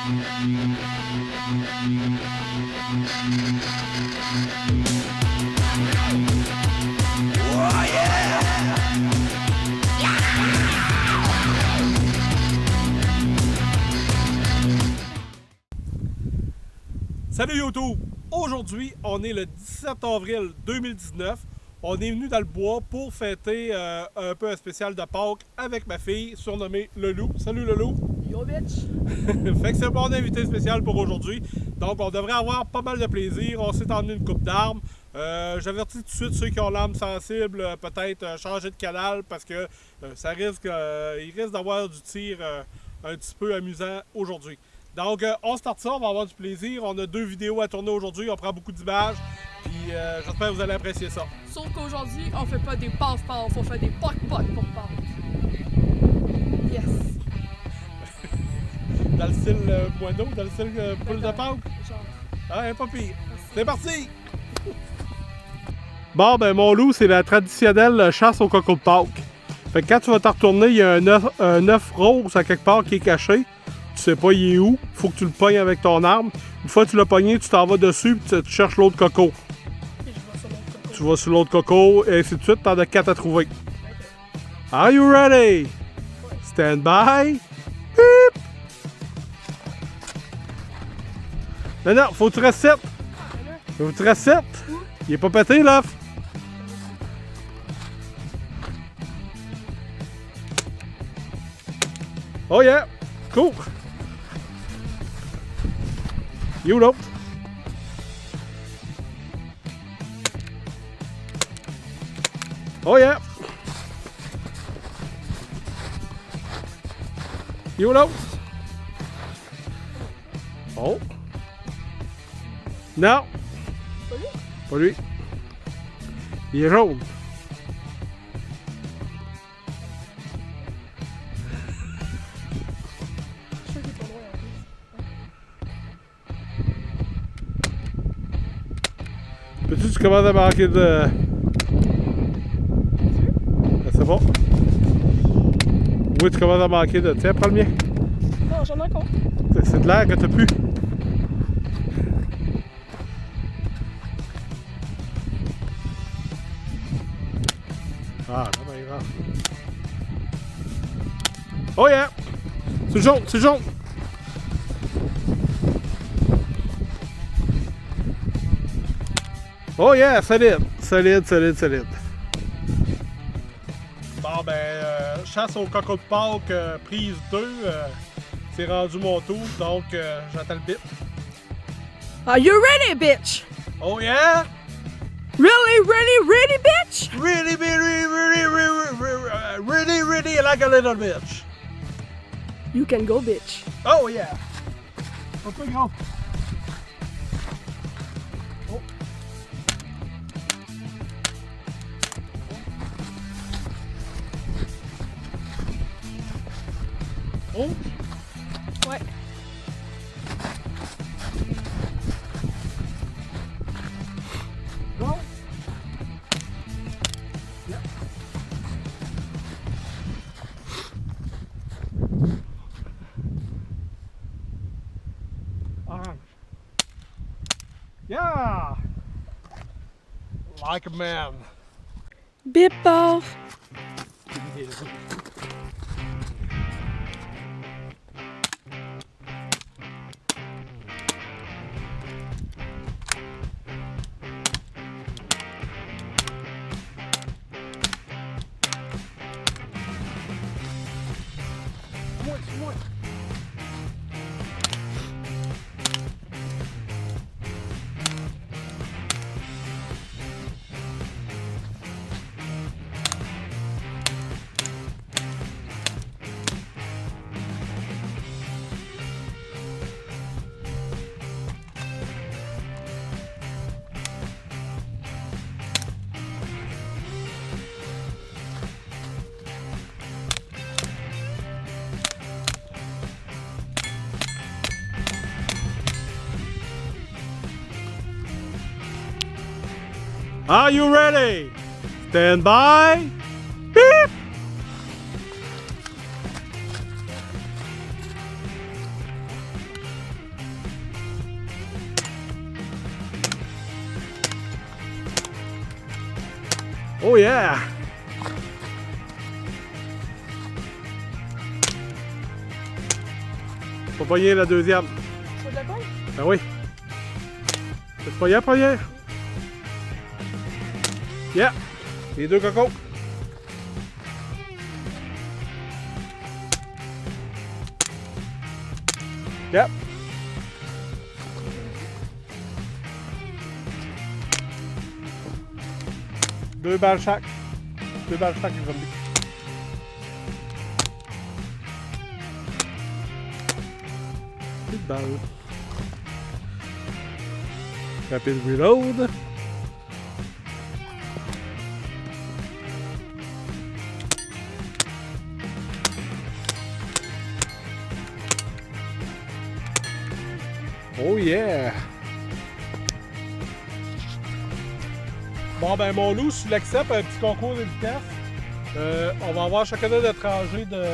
Salut YouTube! Aujourd'hui, on est le 17 avril 2019. On est venu dans le bois pour fêter un peu un spécial de Pâques avec ma fille, surnommée Le Loup. Salut Le Loup! Yo bitch! Fait que c'est un bon invité spécial pour aujourd'hui. Donc on devrait avoir pas mal de plaisir. On s'est emmené une coupe d'armes. J'avertis tout de suite ceux qui ont l'âme sensible, peut-être changer de canal parce que ça risque, il risque d'avoir du tir un petit peu amusant aujourd'hui. Donc, on start ça, on va avoir du plaisir. On a 2 vidéos à tourner aujourd'hui, on prend beaucoup d'images. Puis, j'espère que vous allez apprécier ça. Sauf qu'aujourd'hui, on fait pas des passe-passe, on fait des poc-poc pour Pâques. Yes! Dans le style moineau, dans le style poule de Pâques. Genre. Ah, pas pire. C'est parti! Bon, ben, mon loup, c'est la traditionnelle chasse au coco de Pâques. Fait que quand tu vas te retourner, il y a un œuf rose à quelque part qui est caché. Tu sais pas il est où, faut que tu le pognes avec ton arme. Une fois que tu l'as pogné, tu t'en vas dessus et tu cherches l'autre coco. Tu vas sur l'autre coco et ainsi de suite, t'en as 4 à trouver. Are you ready? Stand by. Beep. Non, faut que tu restes 7. Faut que tu restes 7. Il est pas pété l'œuf. Oh yeah! Cool! Il est où l'autre? Oh yeah! Il est où l'autre? Oh! Non! Pas lui? Pas lui. Il est jaune. Je suis sûr qu'il est pas loin en plus. Peux-tu tu commences à manquer de... C'est bon. Oui, tu commences à manquer de... Tiens, prends le mien. Non, j'en ai encore. C'est de l'air que t'as plus. Ah, non, mais grave. Oh yeah! C'est jaune, c'est jaune! Oh yeah, solide, solide, solide, solide. Bon ben, chasse au coco de Pâques, prise 2, c'est rendu mon tour, donc j'attends le bip. Are you ready, bitch? Oh yeah! Really, really, really, bitch? Really, really like a little bitch. You can go, bitch. Oh yeah! Un peu grand. Oh. Oh! Ouais. Go! Yeah. Yeah! Like a man. Bip part. Moi. Are you ready? Stand by. Beep. Oh yeah! Faut pas y la deuxième. Faut de la pointe? Ben oui. C'est pas y la première? Yeah! Les deux cocos. Yep. Deux balles chaque. Deux balles chaque, les zombies. Petite balle. Rapide reload. Oh yeah! Bon ben mon loup, si tu l'acceptes, un petit concours de vitesse. On va avoir chacun notre rangée de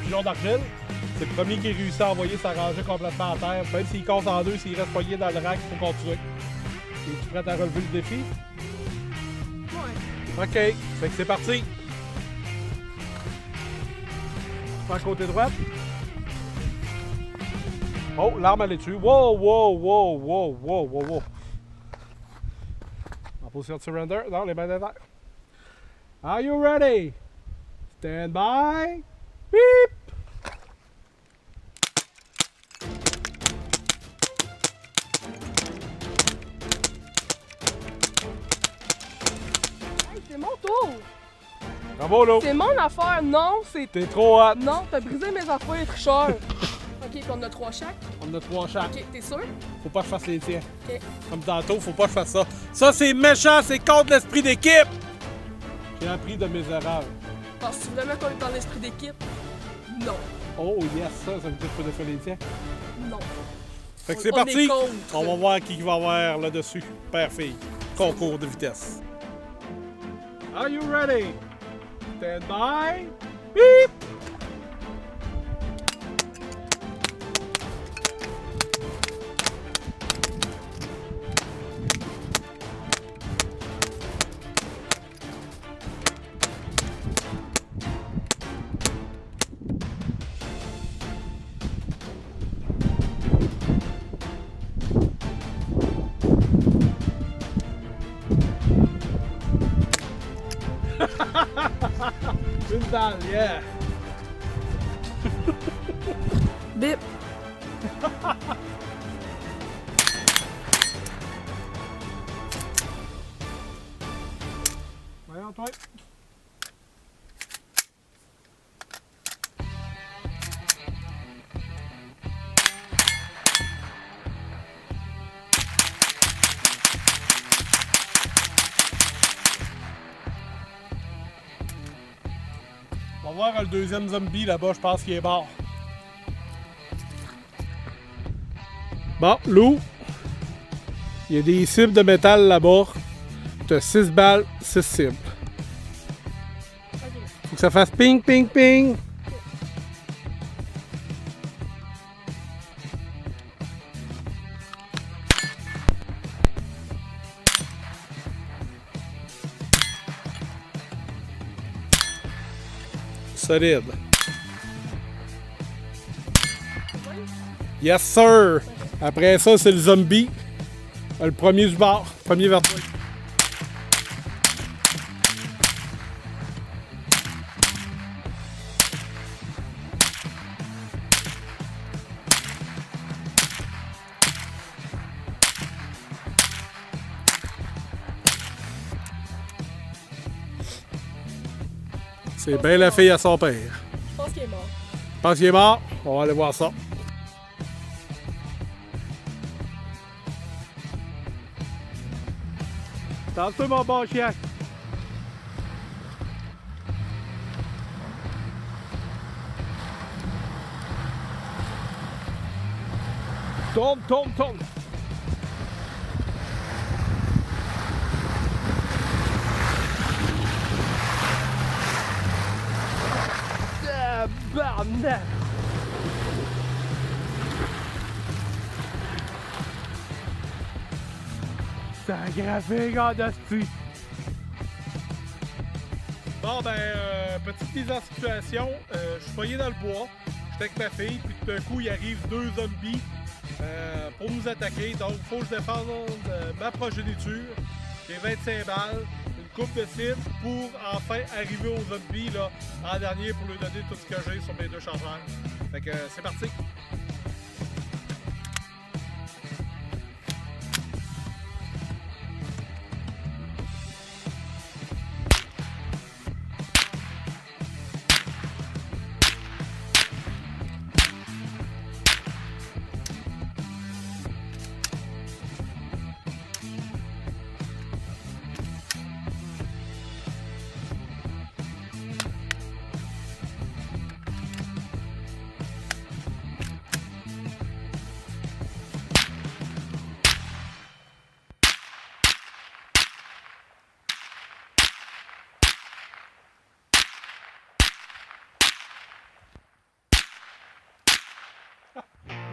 pigeons d'argile. C'est le premier qui réussit à envoyer sa rangée complètement à terre. Même s'il casse en deux, s'il reste poigné dans le rack, il faut continuer. Es-tu prête à relever le défi? Ouais. OK, fait que c'est parti. Par côté droite. Oh, l'arme elle est dessus. Wow, wow, wow, wow, wow, wow, wow. En position de surrender. Non, les mains derrière. Are you ready? Stand by. Beep! Hey, c'est mon tour! Bravo, là. C'est mon affaire, non, c'est... T'es trop hot. Non, t'as brisé mes affaires, les tricheurs. Ok, puis on a 3 chaque. On en a 3 chaque. Ok, t'es sûr? Faut pas que je fasse les tiens. Ok. Comme tantôt, faut pas que je fasse ça. Ça, c'est méchant, c'est contre l'esprit d'équipe. J'ai appris de mes erreurs. Alors, si vraiment qu'on est dans l'esprit d'équipe, non. Oh yes, ça veut dire que je peux faire les tiens. Non. Fait que c'est On parti. est contre. On va voir qui va avoir là-dessus. Père-fille. Concours de vitesse. Are you ready? Stand by. Beep! Une balle, yeah! Bip. Voyons, toi. On va voir le deuxième zombie là-bas, je pense qu'il est mort. Bon, loup. Il y a des cibles de métal là-bas. T'as 6 balles, 6 cibles. Ok. Faut que ça fasse ping, ping, ping. Solide. Yes, sir! Après ça, c'est le zombie. Le premier du bord. Premier vers toi. C'est bien la fille à son père. Je pense qu'il est mort. Je pense qu'il est mort. On va aller voir ça. Tente-toi, mon bon chien. Tourne, tourne, tourne. Tabarnak! C'est un graphique en dessus. Bon, ben, petite mise en situation. Je suis pogné dans le bois. J'étais avec ma fille, puis tout d'un coup, il arrive 2 zombies pour nous attaquer. Donc, il faut que je défende ma progéniture. J'ai 25 balles, une coupe de cibles pour enfin arriver aux zombies là, en dernier pour lui donner tout ce que j'ai sur mes 2 chargeurs. Fait que c'est parti!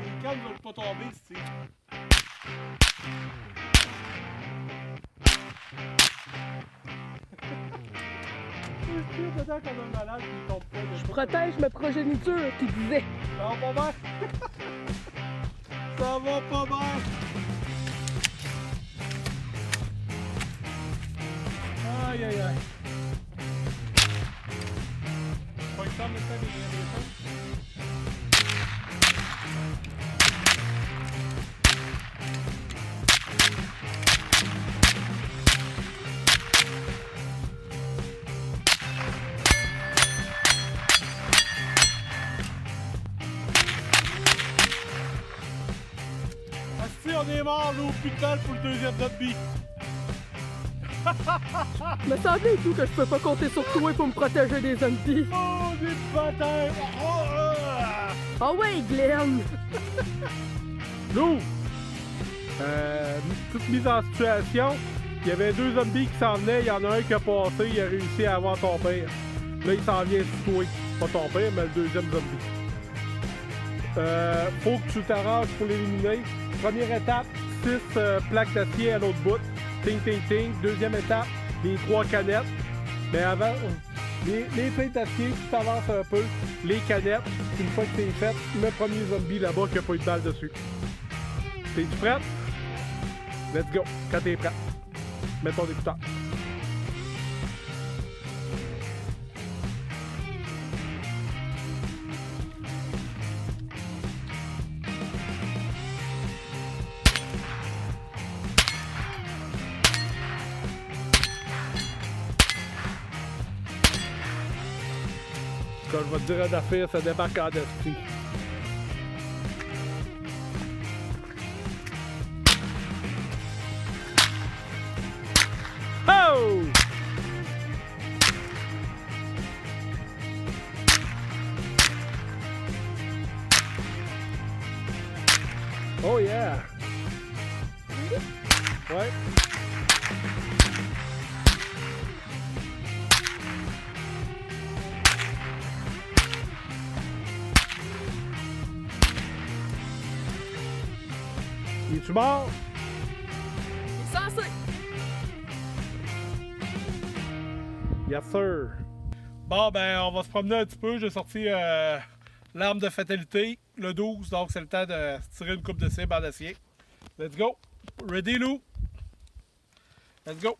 Les cannes ne veulent pas tomber, c'est. Je protège ma progéniture, qui disait. Ça va pas mal! Ça va pas mal! Aïe aïe aïe! Pas le temps de faire des choses? On est mort, là, au plus de balles pour le deuxième zombie. Me semblait et tout que je peux pas compter sur toi pour me protéger des zombies. Oh, des batailles! Ah ouais, Glenn! Lou! Toute mise en situation. Il y avait 2 zombies qui s'en venaient. Il y en a un qui a passé. Il a réussi à avoir ton père. Là, il s'en vient sur toi. Pas ton père, mais le deuxième zombie. Faut que tu t'arranges pour l'éliminer. Première étape, 6 plaques d'acier à l'autre bout. Ting, ting, ting. Deuxième étape, les 3 canettes. Mais avant, les plaques d'acier, tu t'avances un peu. Les canettes, une fois que c'est fait, le premier zombie là-bas qui n'a pas eu de balle dessus. T'es-tu prête? Let's go. Quand t'es prête, mets ton écouteur. Quand je vais te dire une affaire, ça débarque en esprit. Oh! Oh yeah! Ouais. Es-tu mort? Il est censé. Yes sir. Bon ben on va se promener un petit peu. J'ai sorti l'arme de fatalité, le 12, donc c'est le temps de tirer une coupe de cible en acier. Let's go. Ready Lou? Let's go.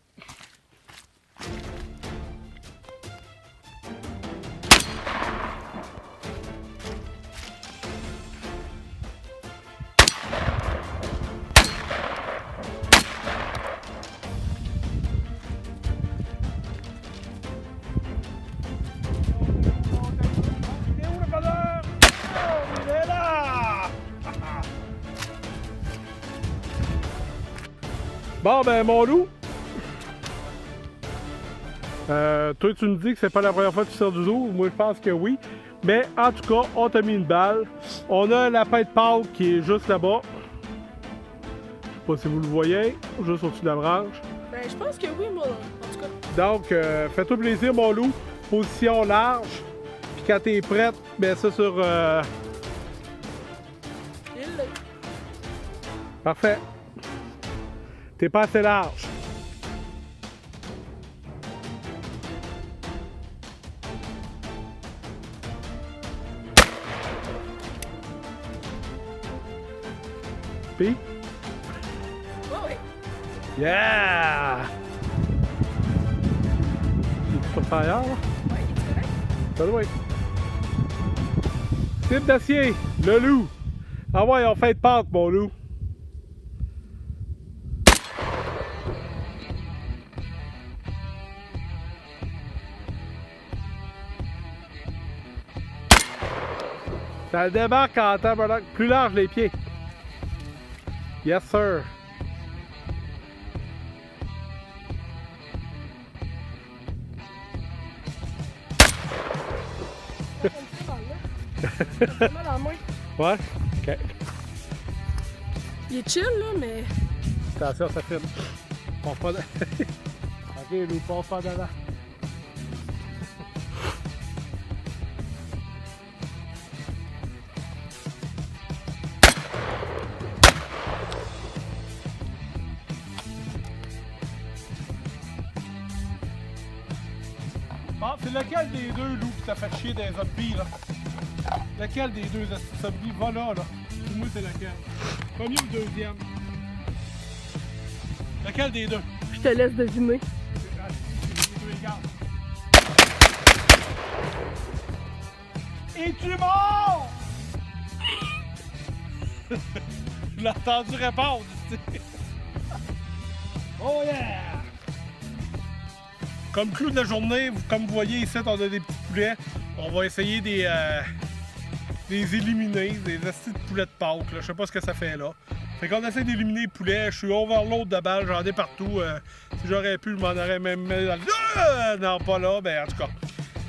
Bon ben mon loup, toi tu me dis que c'est pas la première fois que tu sors du zoo, moi je pense que oui, mais en tout cas on t'a mis une balle, on a un lapin de Pâques qui est juste là-bas, je sais pas si vous le voyez, juste au-dessus de la branche. Ben je pense que oui moi, en tout cas. Donc fais-toi plaisir mon loup, position large, puis quand t'es prête, mets ça sur... Il est. Parfait. T'es pas assez large. équipé? Oh oui. Yeah! Il est sur fire, là? Ouais, il est correct. Ça doit être. Type d'acier, le loup. Ah ouais, on fait de Pâques, mon loup. Ça débarque en tabarnak. Plus large les pieds. Yes, sir. Ça me fait mal, là. Ça me fait mal en main. Ouais? Ok. Il est chill, là, mais... Attention, ça filme. Passe pas de... Ok, nous passe pas dedans. Bon, c'est lequel des deux loups qui t'a fait chier des zombies, là? Lequel des deux zombies va là, là? Pour moi, c'est lequel? Premier ou deuxième? Lequel des deux? Je te laisse deviner. Les deux égales. Es-tu mort? Je l'ai entendu répondre, tu sais. Oh yeah! Comme clou de la journée, comme vous voyez ici, on a des petits poulets. On va essayer des éliminer, des astis de poulets de Pâques. Là. Je sais pas ce que ça fait là. Fait qu'on essaie d'éliminer les poulets. Je suis overload de balles, j'en ai partout. Si j'aurais pu, je m'en aurais même mis dans le... Non, pas là, ben en tout cas.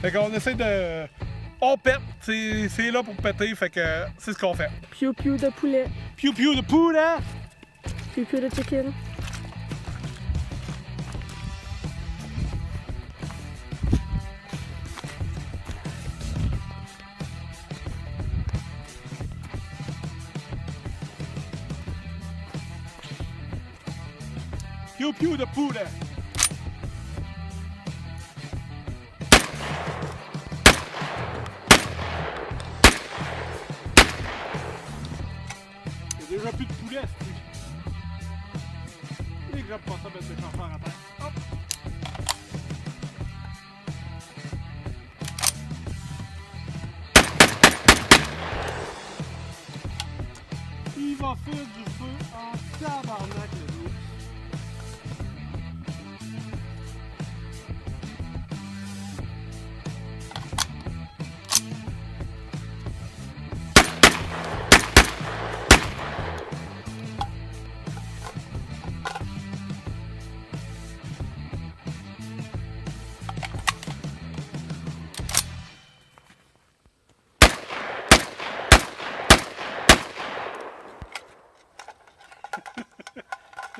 Fait qu'on essaie de... On pète, c'est là pour péter, fait que c'est ce qu'on fait. Piou piou de poulet. Piou piou de poulet! Piou piou de chicken. Piou piou de poulet! Il y a déjà plus de poulet, c'est. Et que j'aime pas ça mettre des chansons à terre. Hop! Il va faire du feu en tabarnak, le loup.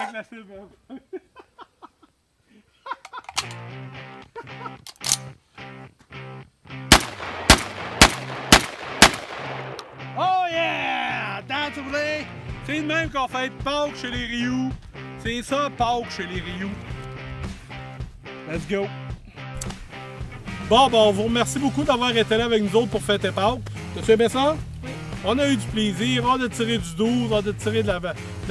C'est glacé, bon. Oh yeah! That's the way! C'est le même qu'on fait Pâques chez les Rioux. C'est ça, Pâques chez les Rioux. Let's go! Bon, on vous remercie beaucoup d'avoir été là avec nous autres pour fêter Pâques. T'as-tu aimé ça? Oui. On a eu du plaisir, on a tiré du 12, on a tiré de la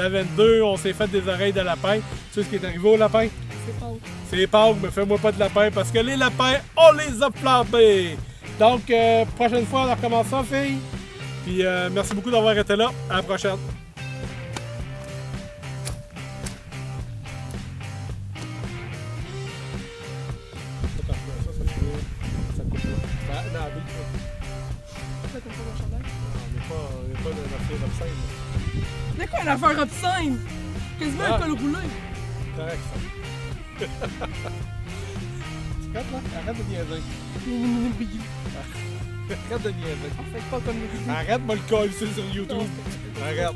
22, on s'est fait des oreilles de lapin. Tu sais ce qui est arrivé au lapin? C'est Pâques. C'est Pâques, mais fais-moi pas de lapin parce que les lapins, on les a flambés! Donc, prochaine fois, on recommence ça, filles. Puis, merci beaucoup d'avoir été là. À la prochaine. Ça comme ça mon chandail. On n'est pas dans l'affaire obscène. C'est quoi une affaire obscène? Quasiment un col roulé. Correct, ça. Tu captes, là? Arrête de niaiser. Arrête de niaiser. On fait pas comme les vidéos. Arrête, moi le coller sur YouTube. Non. Arrête.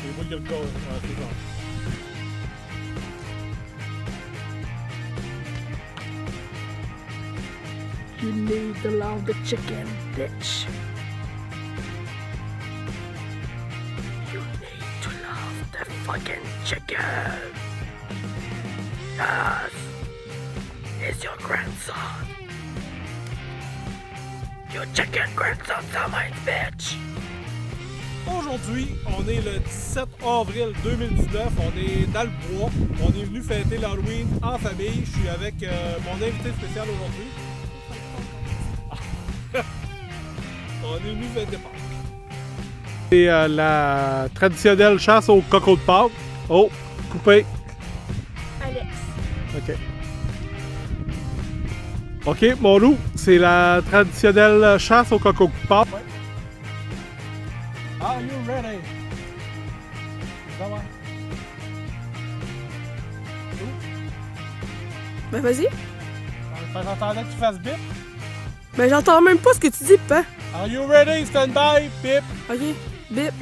C'est moi qui le colle. Ah, c'est bon. You need to love the chicken, bitch. You need to love the fucking chicken. Yes. It's your grandson. Your chicken grandson, so mine, bitch. Aujourd'hui, on est le 17 avril 2019, on est dans le bois, on est venu fêter l'Halloween en famille. Je suis avec mon invité spécial aujourd'hui. On est venu fêter Pâques. C'est la traditionnelle chasse au coco de Pâques. Oh, coupé. Alex. OK. OK, mon loup, c'est la traditionnelle chasse au coco de Pâques. Are you ready? Come on. Ben vas-y. J'entendais que tu fasses bip. Ben j'entends même pas ce que tu dis, papa. Are you ready? Stand by, bip. Ok, bip.